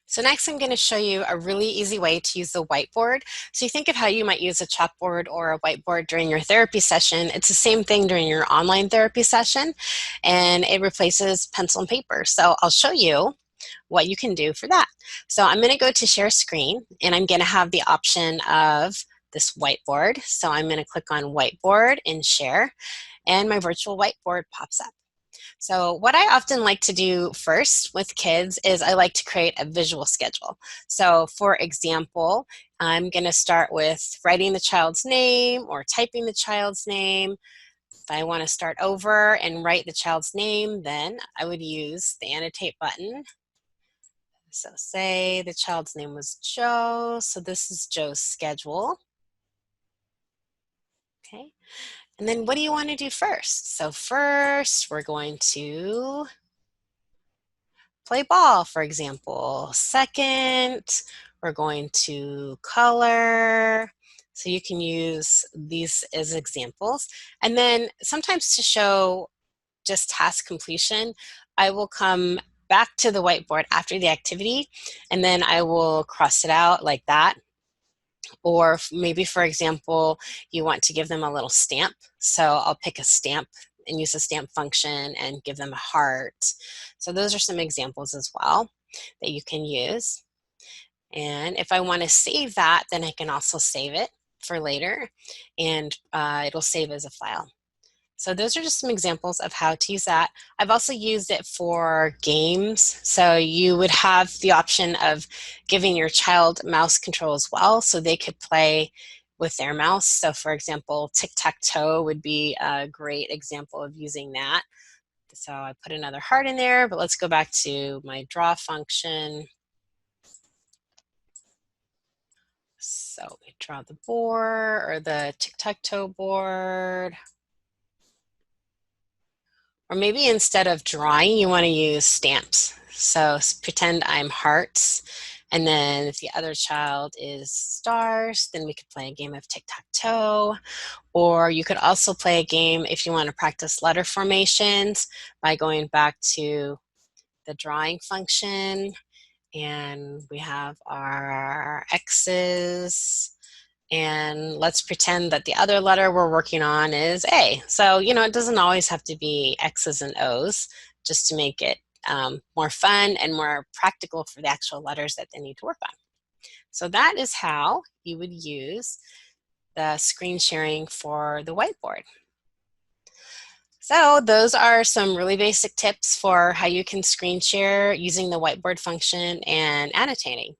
So next I'm going to show you a really easy way to use the whiteboard. So you think of how you might use a chalkboard or a whiteboard during your therapy session. It's the same thing during your online therapy session, and it replaces pencil and paper. So I'll show you what you can do for that. So I'm going to go to share screen, and I'm going to have the option of this whiteboard. So I'm going to click on whiteboard and share, and my virtual whiteboard pops up. So what I often like to do first with kids is I like to create a visual schedule. So for example, I'm going to start with writing the child's name or typing the child's name. If I want to start over and write the child's name, then I would use the annotate button. So say the child's name was Joe, so this is Joe's schedule. Okay, and then what do you want to do first? So first we're going to play ball, for example. Second, we're going to color. So you can use these as examples. And then sometimes to show just task completion, I will come back to the whiteboard after the activity, and then I will cross it out like that. Or maybe, for example, you want to give them a little stamp. So I'll pick a stamp and use the stamp function and give them a heart. So those are some examples as well that you can use. And if I want to save that, then I can also save it for later, and it'll save as a file. So those are just some examples of how to use that. I've also used it for games. So you would have the option of giving your child mouse control as well, so they could play with their mouse. So for example, tic-tac-toe would be a great example of using that. So I put another heart in there, but let's go back to my draw function. So we draw the board or the tic-tac-toe board. Or maybe instead of drawing, you want to use stamps. So pretend I'm hearts, and then if the other child is stars, then we could play a game of tic-tac-toe. Or you could also play a game if you want to practice letter formations by going back to the drawing function, and we have our X's, and let's pretend that the other letter we're working on is A. So, it doesn't always have to be X's and O's, just to make it more fun and more practical for the actual letters that they need to work on. So that is how you would use the screen sharing for the whiteboard. So those are some really basic tips for how you can screen share using the whiteboard function and annotating.